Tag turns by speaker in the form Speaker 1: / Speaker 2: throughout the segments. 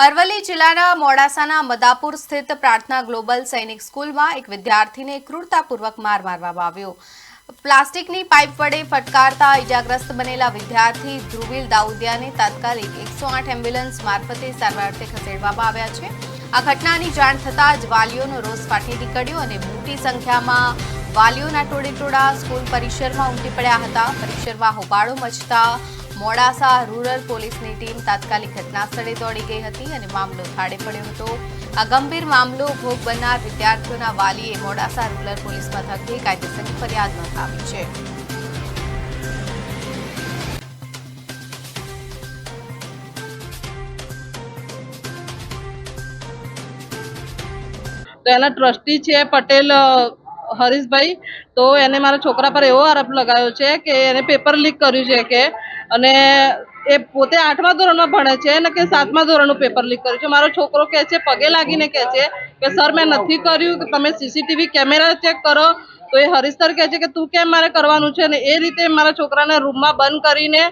Speaker 1: અરવલ્લી જિલ્લાના મોડાસાના મદાપુર સ્થિત પ્રાર્થના ગ્લોબલ સૈનિક સ્કૂલમાં એક વિદ્યાર્થીને ક્રૂરતાપૂર્વક માર મારવામાં આવ્યો। પ્લાસ્ટિકની પાઇપ વડે ફટકારતા ઇજાગ્રસ્ત બનેલા વિદ્યાર્થી ધ્રુવીલ દાઉદિયાને તાત્કાલિક 108 એમ્બ્યુલન્સ મારફતે સારવાર અર્થે ખસેડવામાં આવ્યા છે। આ ઘટનાની જાણ થતાં જ વાલીઓનો રોષ ફાટી નીકળ્યો અને મોટી સંખ્યામાં વાલીઓના ટોળેટોળા સ્કૂલ પરિસરમાં ઉમટી પડ્યા હતા। પરિસરમાં હોબાળો મચતા મોડાસા રૂરલ પોલીસની ટીમ તાત્કાલિક ઘટનાસ્થળે દોડી ગઈ હતી અને મામલો થાળે પડ્યો હતો। આ ગંભીર મામલો ભોગ બનનાર વિદ્યાર્થીઓના વાલીએ મોડાસા રૂરલ પોલીસ મથકે કાયદેસરની ફરિયાદ નોંધાવી છે।
Speaker 2: તો એના ટ્રસ્ટી છે પટેલ હરીશભાઈ, તો એને મારા છોકરા પર એવો આરોપ લગાવ્યો છે કે એને પેપર લીક કર્યું છે કે, અને એ પોતે 8મા ધોરણમાં ભણે છે ને કે 7મા ધોરણનું પેપર લીક કર્યું છે। મારો છોકરો કહે છે, પગે લાગીને કહે છે કે સર મેં નથી કર્યું, કે તમે સીસીટીવી કેમેરા ચેક કરો। તો એ હરીશ સર કહે છે કે તું કેમ મારે કરવાનું છે, ને એ રીતે મારા છોકરાને રૂમમાં બંધ કરીને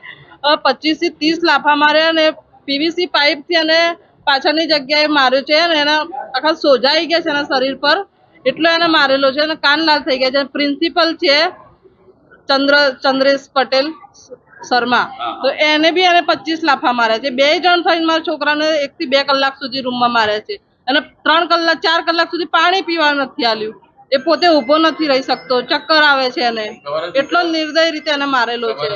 Speaker 2: 25 થી 30 લાફા માર્યા અને પીવીસી પાઇપથી અને પાછળની જગ્યાએ માર્યો છે અને એના આખા સોજાઈ ગયા છે એના શરીર પર, એટલો એને મારેલો છે અને કાન લાલ થઈ ગયા છે। પ્રિન્સિપલ છે ચંદ્રેશ પટેલ શર્મા, તો એને બી એને 25 લાફા માર્યા છે। 2 જણ થઈને મારા છોકરાને 1 થી 2 કલાક સુધી રૂમમાં માર્યા છે અને 4 કલાક સુધી પાણી પીવા નથી આલ્યું। એ પોતે ઊભો નથી રહી શકતો, ચક્કર આવે છે એને, એટલો નિર્દય રીતે એને મારેલો છે।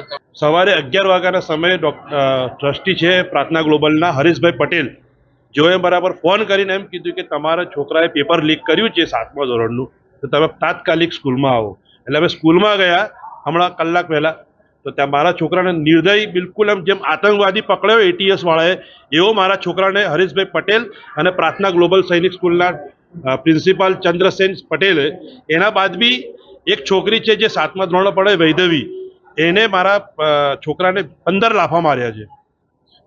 Speaker 3: સવારે 11 વાગ્યાના સમયે ટ્રસ્ટી છે પ્રાર્થના ગ્લોબલના હરીશભાઈ પટેલ, જેઓએ બરાબર ફોન કરીને એમ કીધું કે તમારા છોકરાએ પેપર લીક કર્યું છે 7મા ધોરણનું, તો તમે તાત્કાલિક સ્કૂલમાં આવો। એટલે અમે સ્કૂલમાં ગયા હમણાં કલાક પહેલાં, તો ત્યાં મારા છોકરાને નિર્દય બિલકુલ એમ જેમ આતંકવાદી પકડ્યો ATS વાળાએ, એવો મારા છોકરાને હરીશભાઈ પટેલ અને પ્રાર્થના ગ્લોબલ સૈનિક સ્કૂલના પ્રિન્સિપાલ ચંદ્રસેન પટેલે, એના બાદ બી એક છોકરી છે જે 7મા ધોરણમાં પડે વૈધવી, એને મારા છોકરાને 15 લાફા માર્યા છે।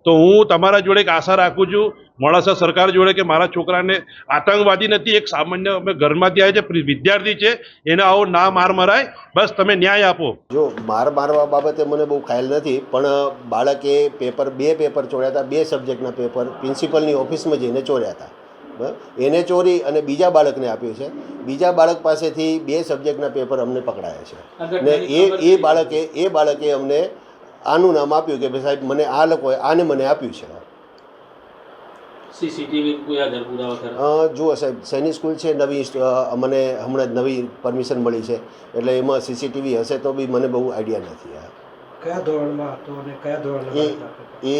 Speaker 3: તો હું તમારા જોડે એક આશા રાખું છું મોડાસા સરકાર જોડે કે મારા છોકરાને આતંકવાદી નથી, એક સામાન્ય અમે ઘરમાંથી આવે છે વિદ્યાર્થી છે, એને આવો ના માર મરાય, બસ તમે ન્યાય આપો।
Speaker 4: જો મારવા બાબતે મને બહુ ખ્યાલ નથી, પણ બાળકે બે પેપર ચોર્યા હતા, 2 સબ્જેક્ટના પેપર પ્રિન્સિપલની ઓફિસમાં જઈને ચોર્યા હતા। એને ચોરી અને બીજા બાળકને આપ્યું છે। બીજા બાળક પાસેથી 2 સબ્જેક્ટના પેપર અમને પકડાયા છે ને એ બાળકે અમને આનું નામ આપ્યું કે ભાઈ સાહેબ મને આ લોકોએ આને મને આપ્યું છે।
Speaker 5: સીસીટીવી કોઈ આધાર પુરાવા ખરા?
Speaker 4: જુઓ સાહેબ, સૈનિક સ્કૂલ છે નવી, મને હમણાં જ નવી પરમિશન મળી છે, એટલે એમાં સીસીટીવી હશે તો બી મને બહુ આઈડિયા નથી।
Speaker 6: કયા ધોરણમાં હતો અને કયા ધોરણના?
Speaker 4: એ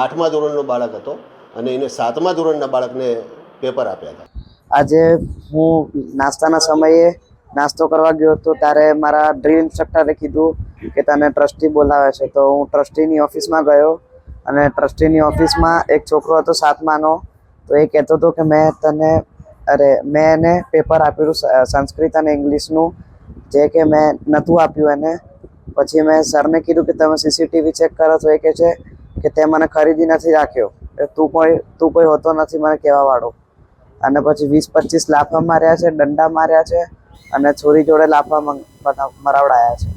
Speaker 4: 8મા ધોરણનો બાળક હતો અને એને 7મા ધોરણના બાળકને પેપર આપ્યા હતા।
Speaker 7: આજે હું નાસ્તાના સમયે નાસ્તો કરવા ગયો હતો, ત્યારે મારા ડ્રીલ ઇન્સ્ટ્રક્ટરે કીધું કે તને ટ્રસ્ટી બોલાવે છે। તો હું ટ્રસ્ટીની ઓફિસમાં ગયો અને ટ્રસ્ટીની ઓફિસમાં એક છોકરો હતો 7માનો, તો એ કહેતો હતો કે મેં એને પેપર આપ્યું સંસ્કૃત અને ઇંગ્લિશનું, જે કે મેં નહોતું આપ્યું એને। પછી મેં સરને કીધું કે તમે સીસીટીવી ચેક કરો, તો એ કહે છે કે તે મને ખરીદી નથી રાખ્યો, તું કોઈ હોતો નથી મને કહેવાવાળો। અને પછી 20-25 લાફા માર્યા છે, દંડા માર્યા છે અને છોરી જોડે લાફા મરાવડાયા છે।